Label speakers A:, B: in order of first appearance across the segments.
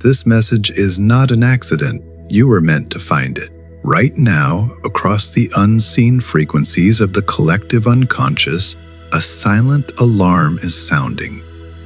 A: This message is not an accident. You were meant to find it. Right now, across the unseen frequencies of the collective unconscious, a silent alarm is sounding,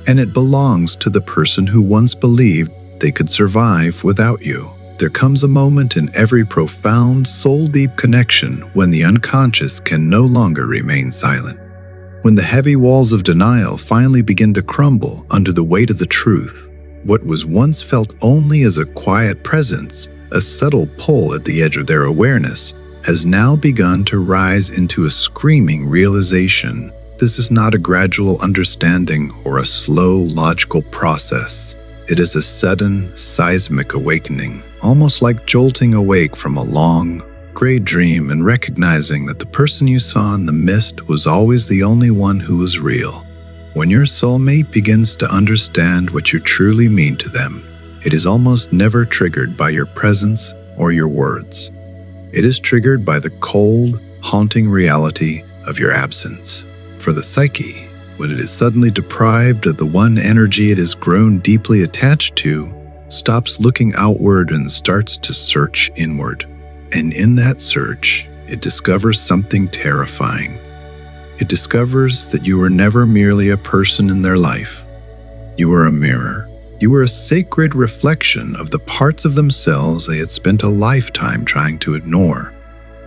A: and it belongs to the person who once believed they could survive without you. There comes a moment in every profound, soul-deep connection when the unconscious can no longer remain silent. When the heavy walls of denial finally begin to crumble under the weight of the truth, what was once felt only as a quiet presence, a subtle pull at the edge of their awareness, has now begun to rise into a screaming realization. This is not a gradual understanding or a slow, logical process. It is a sudden, seismic awakening, almost like jolting awake from a long, gray dream and recognizing that the person you saw in the mist was always the only one who was real. When your soulmate begins to understand what you truly mean to them, it is almost never triggered by your presence or your words. It is triggered by the cold, haunting reality of your absence. For the psyche, when it is suddenly deprived of the one energy it has grown deeply attached to, stops looking outward and starts to search inward. And in that search, it discovers something terrifying. It discovers that you were never merely a person in their life. You were a mirror. You were a sacred reflection of the parts of themselves they had spent a lifetime trying to ignore.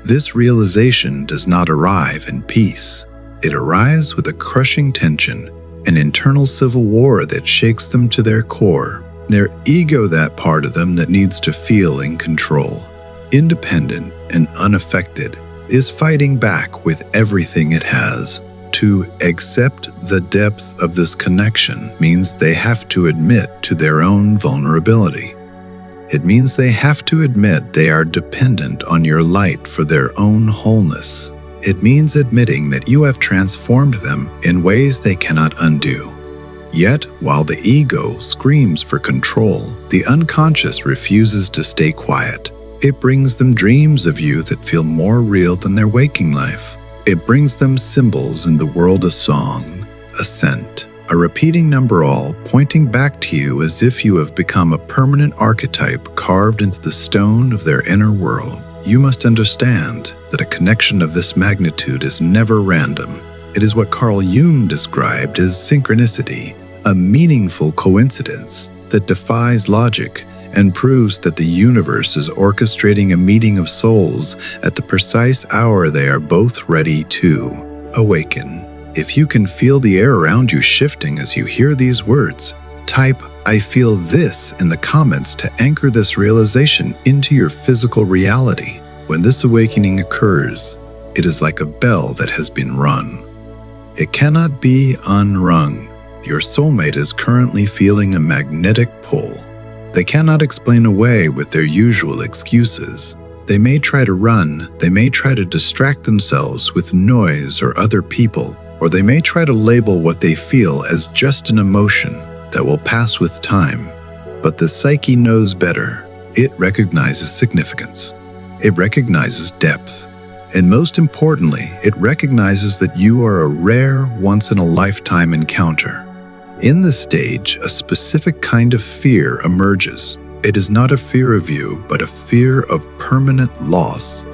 A: This realization does not arrive in peace. It arrives with a crushing tension, an internal civil war that shakes them to their core. Their ego, that part of them that needs to feel in control, independent and unaffected, is fighting back with everything it has. To accept the depth of this connection means they have to admit to their own vulnerability. It means they have to admit they are dependent on your light for their own wholeness. It means admitting that you have transformed them in ways they cannot undo. Yet, while the ego screams for control, the unconscious refuses to stay quiet. It brings them dreams of you that feel more real than their waking life. It brings them symbols in the world of song, a scent, a repeating number, all pointing back to you as if you have become a permanent archetype carved into the stone of their inner world. You must understand that a connection of this magnitude is never random. It is what Carl Jung described as synchronicity, a meaningful coincidence that defies logic and proves that the universe is orchestrating a meeting of souls at the precise hour they are both ready to awaken. If you can feel the air around you shifting as you hear these words, type "I feel this" in the comments to anchor this realization into your physical reality. When this awakening occurs, it is like a bell that has been rung. It cannot be unrung. Your soulmate is currently feeling a magnetic pull. They cannot explain away with their usual excuses. They may try to run, they may try to distract themselves with noise or other people, or they may try to label what they feel as just an emotion that will pass with time. But the psyche knows better. It recognizes significance. It recognizes depth. And most importantly, it recognizes that you are a rare, once-in-a-lifetime encounter. In this stage, a specific kind of fear emerges. It is not a fear of you, but a fear of permanent loss.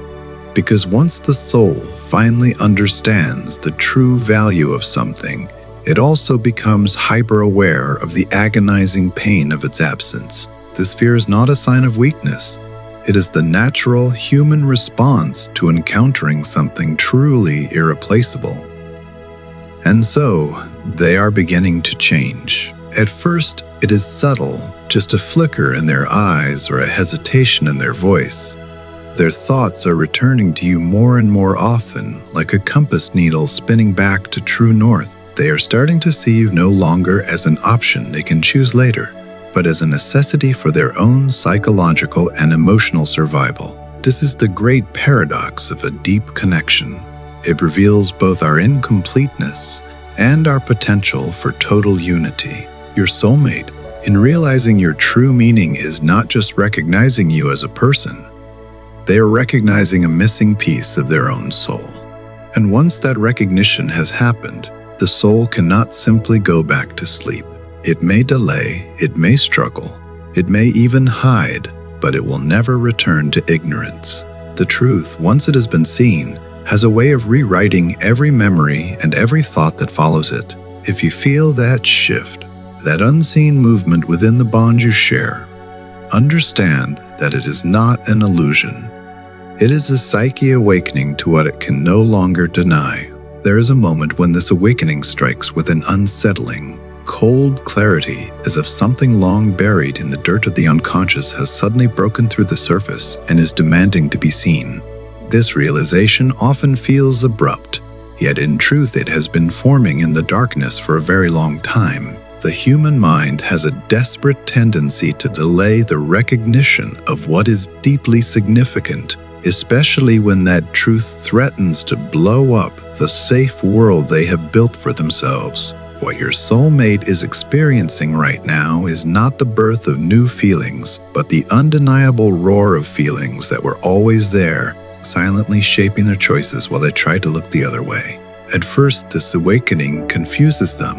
A: Because once the soul finally understands the true value of something, it also becomes hyper-aware of the agonizing pain of its absence. This fear is not a sign of weakness. It is the natural human response to encountering something truly irreplaceable. And so, they are beginning to change. At first, it is subtle, just a flicker in their eyes or a hesitation in their voice. Their thoughts are returning to you more and more often, like a compass needle spinning back to true north. They are starting to see you no longer as an option they can choose later, but as a necessity for their own psychological and emotional survival. This is the great paradox of a deep connection. It reveals both our incompleteness and our potential for total unity. Your soulmate, in realizing your true meaning, is not just recognizing you as a person. They are recognizing a missing piece of their own soul. And once that recognition has happened, the soul cannot simply go back to sleep. It may delay, it may struggle, It may even hide, but it will never return to ignorance. The truth, once it has been seen, has a way of rewriting every memory and every thought that follows it. If you feel that shift, that unseen movement within the bond you share, understand that it is not an illusion. It is the psyche awakening to what it can no longer deny. There is a moment when this awakening strikes with an unsettling, cold clarity, as if something long buried in the dirt of the unconscious has suddenly broken through the surface and is demanding to be seen. This realization often feels abrupt, yet in truth it has been forming in the darkness for a very long time. The human mind has a desperate tendency to delay the recognition of what is deeply significant, especially when that truth threatens to blow up the safe world they have built for themselves. What your soulmate is experiencing right now is not the birth of new feelings, but the undeniable roar of feelings that were always there, silently shaping their choices while they tried to look the other way. At first, this awakening confuses them.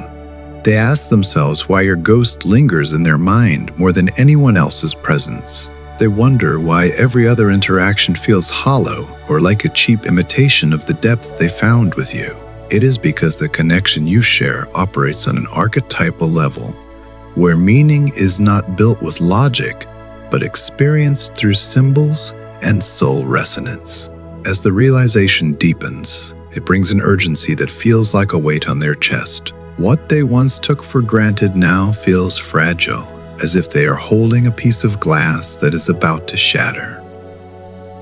A: They ask themselves why your ghost lingers in their mind more than anyone else's presence. They wonder why every other interaction feels hollow or like a cheap imitation of the depth they found with you. It is because the connection you share operates on an archetypal level, where meaning is not built with logic, but experienced through symbols and soul resonance. As the realization deepens, it brings an urgency that feels like a weight on their chest. What they once took for granted now feels fragile, as if they are holding a piece of glass that is about to shatter.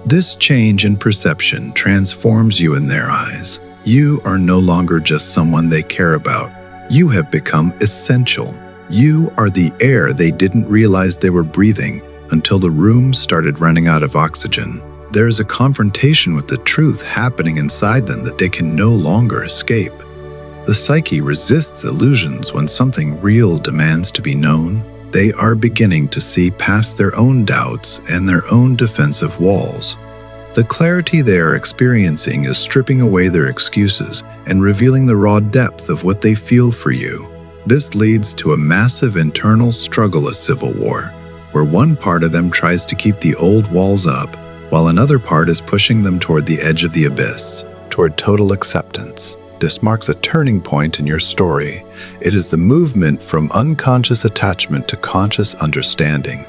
A: This change in perception transforms you in their eyes. You are no longer just someone they care about. You have become essential. You are the air they didn't realize they were breathing until the room started running out of oxygen. There is a confrontation with the truth happening inside them that they can no longer escape. The psyche resists illusions when something real demands to be known. They are beginning to see past their own doubts and their own defensive walls. The clarity they are experiencing is stripping away their excuses and revealing the raw depth of what they feel for you. This leads to a massive internal struggle, a civil war, where one part of them tries to keep the old walls up, while another part is pushing them toward the edge of the abyss, toward total acceptance. This marks a turning point in your story. It is the movement from unconscious attachment to conscious understanding.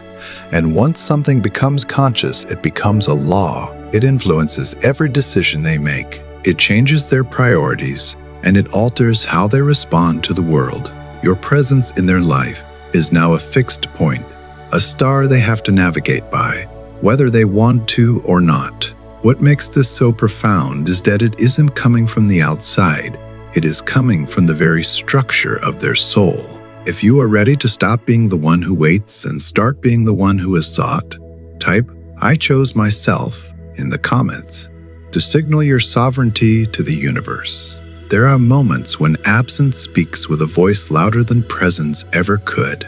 A: And once something becomes conscious, it becomes a law. It influences every decision they make. It changes their priorities, and it alters how they respond to the world. Your presence in their life is now a fixed point, a star they have to navigate by, whether they want to or not. What makes this so profound is that it isn't coming from the outside. It is coming from the very structure of their soul. If you are ready to stop being the one who waits and start being the one who is sought, type "I chose myself" in the comments to signal your sovereignty to the universe. There are moments when absence speaks with a voice louder than presence ever could.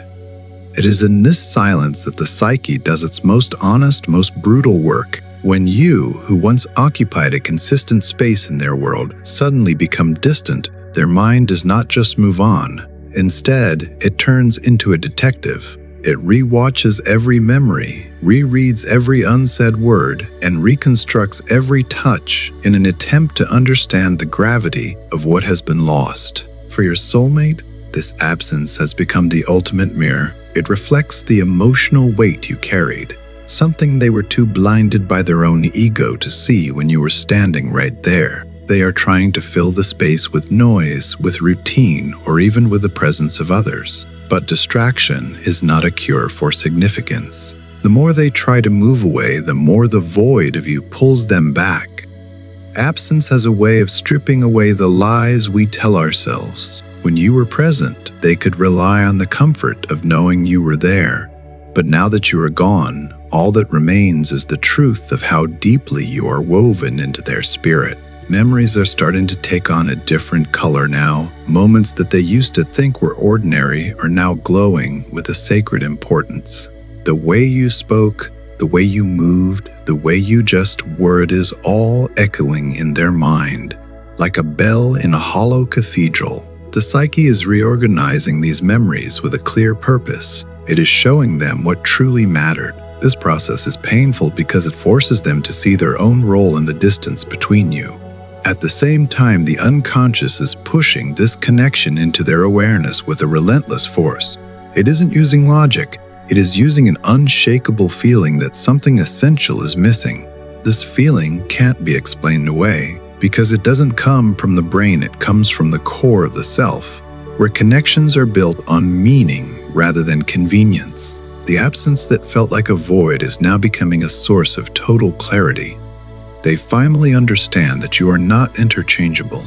A: It is in this silence that the psyche does its most honest, most brutal work. When you, who once occupied a consistent space in their world, suddenly become distant, their mind does not just move on. Instead, it turns into a detective. It rewatches every memory, rereads every unsaid word, and reconstructs every touch in an attempt to understand the gravity of what has been lost. For your soulmate, this absence has become the ultimate mirror. It reflects the emotional weight you carried, something they were too blinded by their own ego to see when you were standing right there. They are trying to fill the space with noise, with routine, or even with the presence of others. But distraction is not a cure for significance. The more they try to move away, the more the void of you pulls them back. Absence has a way of stripping away the lies we tell ourselves. When you were present, they could rely on the comfort of knowing you were there. But now that you are gone, all that remains is the truth of how deeply you are woven into their spirit. Memories are starting to take on a different color now. Moments that they used to think were ordinary are now glowing with a sacred importance. The way you spoke, the way you moved, the way you just were, it is all echoing in their mind. Like a bell in a hollow cathedral, the psyche is reorganizing these memories with a clear purpose. It is showing them what truly mattered. This process is painful because it forces them to see their own role in the distance between you. At the same time, the unconscious is pushing this connection into their awareness with a relentless force. It isn't using logic. It is using an unshakable feeling that something essential is missing. This feeling can't be explained away because it doesn't come from the brain, it comes from the core of the self, where connections are built on meaning rather than convenience. The absence that felt like a void is now becoming a source of total clarity. They finally understand that you are not interchangeable.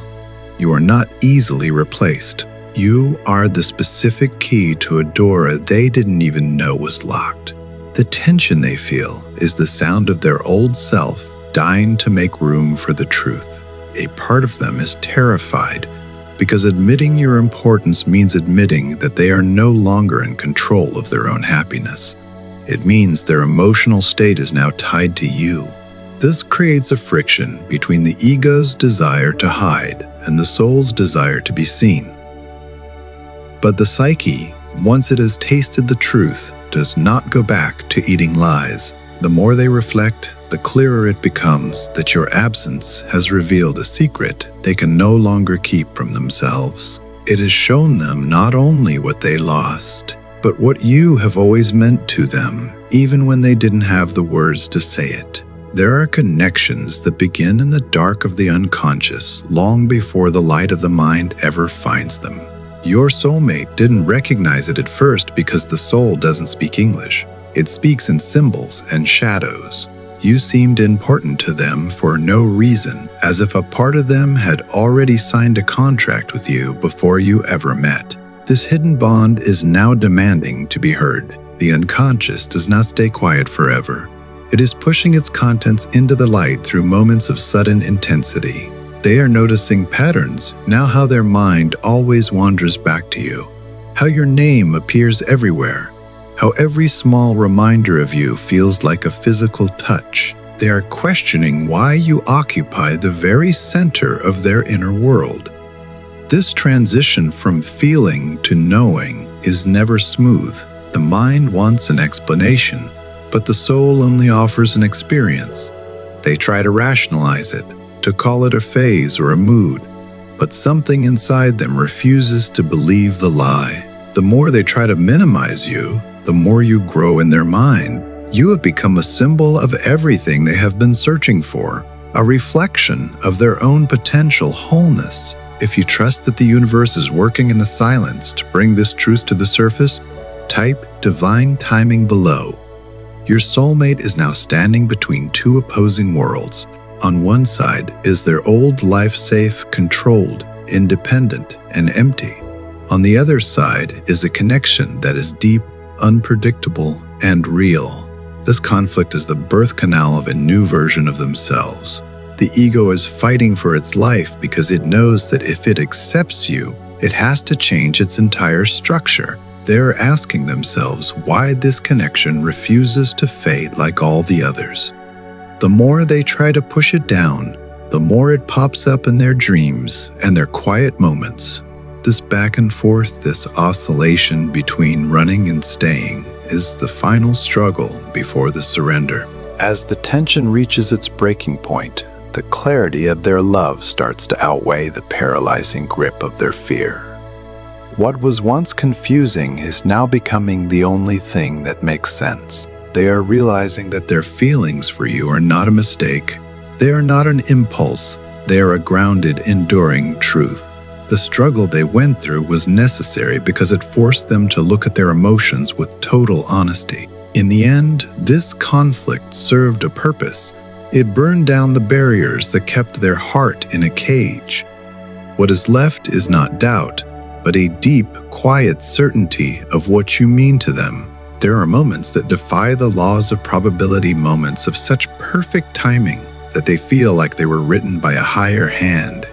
A: You are not easily replaced. You are the specific key to a door they didn't even know was locked. The tension they feel is the sound of their old self dying to make room for the truth. A part of them is terrified because admitting your importance means admitting that they are no longer in control of their own happiness. It means their emotional state is now tied to you. This creates a friction between the ego's desire to hide and the soul's desire to be seen. But the psyche, once it has tasted the truth, does not go back to eating lies. The more they reflect, the clearer it becomes that your absence has revealed a secret they can no longer keep from themselves. It has shown them not only what they lost, but what you have always meant to them, even when they didn't have the words to say it. There are connections that begin in the dark of the unconscious, long before the light of the mind ever finds them. Your soulmate didn't recognize it at first because the soul doesn't speak English. It speaks in symbols and shadows. You seemed important to them for no reason, as if a part of them had already signed a contract with you before you ever met. This hidden bond is now demanding to be heard. The unconscious does not stay quiet forever. It is pushing its contents into the light through moments of sudden intensity. They are noticing patterns, now how their mind always wanders back to you, how your name appears everywhere, how every small reminder of you feels like a physical touch. They are questioning why you occupy the very center of their inner world. This transition from feeling to knowing is never smooth. The mind wants an explanation, but the soul only offers an experience. They try to rationalize it, to call it a phase or a mood, but something inside them refuses to believe the lie. The more they try to minimize you, the more you grow in their mind. You have become a symbol of everything they have been searching for, a reflection of their own potential wholeness. If you trust that the universe is working in the silence to bring this truth to the surface, type divine timing below. Your soulmate is now standing between two opposing worlds. On one side is their old life safe, controlled, independent, and empty. On the other side is a connection that is deep, unpredictable, and real. This conflict is the birth canal of a new version of themselves. The ego is fighting for its life because it knows that if it accepts you, it has to change its entire structure. They're asking themselves why this connection refuses to fade like all the others. The more they try to push it down, the more it pops up in their dreams and their quiet moments. This back and forth, this oscillation between running and staying, is the final struggle before the surrender. As the tension reaches its breaking point, the clarity of their love starts to outweigh the paralyzing grip of their fear. What was once confusing is now becoming the only thing that makes sense. They are realizing that their feelings for you are not a mistake. They are not an impulse. They are a grounded, enduring truth. The struggle they went through was necessary because it forced them to look at their emotions with total honesty. In the end, this conflict served a purpose. It burned down the barriers that kept their heart in a cage. What is left is not doubt, but a deep, quiet certainty of what you mean to them. There are moments that defy the laws of probability, moments of such perfect timing that they feel like they were written by a higher hand.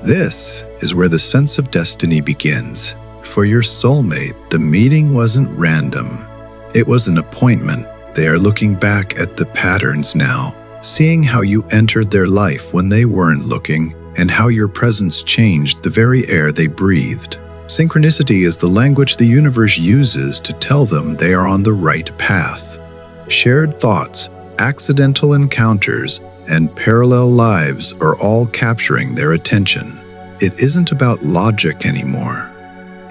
A: This is where the sense of destiny begins. For your soulmate, the meeting wasn't random. It was an appointment. They are looking back at the patterns now, seeing how you entered their life when they weren't looking, and how your presence changed the very air they breathed. Synchronicity is the language the universe uses to tell them they are on the right path. Shared thoughts, accidental encounters, and parallel lives are all capturing their attention. It isn't about logic anymore.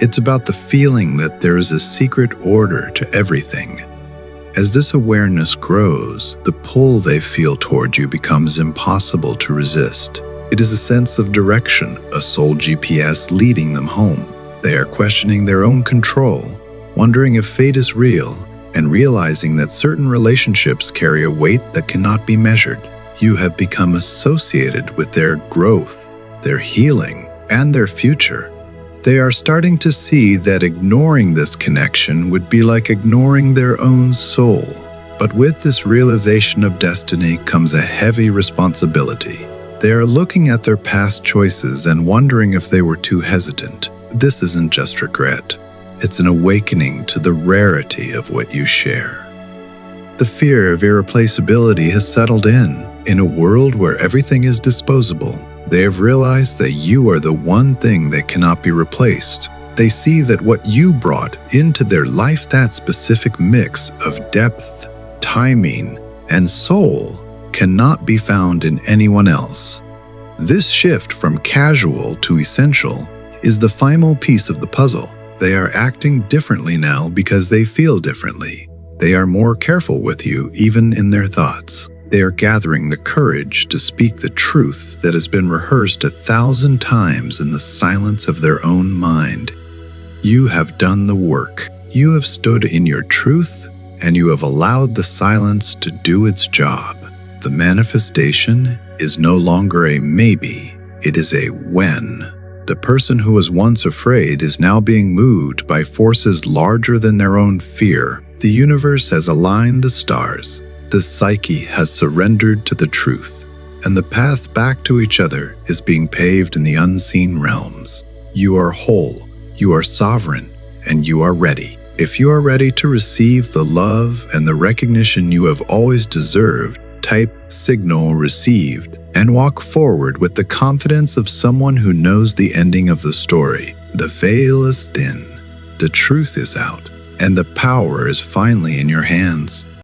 A: It's about the feeling that there is a secret order to everything. As this awareness grows, the pull they feel toward you becomes impossible to resist. It is a sense of direction, a soul GPS leading them home. They are questioning their own control, wondering if fate is real, and realizing that certain relationships carry a weight that cannot be measured. You have become associated with their growth, their healing, and their future. They are starting to see that ignoring this connection would be like ignoring their own soul. But with this realization of destiny comes a heavy responsibility. They are looking at their past choices and wondering if they were too hesitant. This isn't just regret. It's an awakening to the rarity of what you share. The fear of irreplaceability has settled in. In a world where everything is disposable, they have realized that you are the one thing that cannot be replaced. They see that what you brought into their life, that specific mix of depth, timing, and soul, cannot be found in anyone else. This shift from casual to essential is the final piece of the puzzle. They are acting differently now because they feel differently. They are more careful with you, even in their thoughts. They are gathering the courage to speak the truth that has been rehearsed 1,000 times in the silence of their own mind. You have done the work. You have stood in your truth, and you have allowed the silence to do its job. The manifestation is no longer a maybe, it is a when. The person who was once afraid is now being moved by forces larger than their own fear. The universe has aligned the stars. The psyche has surrendered to the truth, and the path back to each other is being paved in the unseen realms. You are whole, you are sovereign, and you are ready. If you are ready to receive the love and the recognition you have always deserved, type signal received and walk forward with the confidence of someone who knows the ending of the story. The veil is thin, the truth is out, and the power is finally in your hands.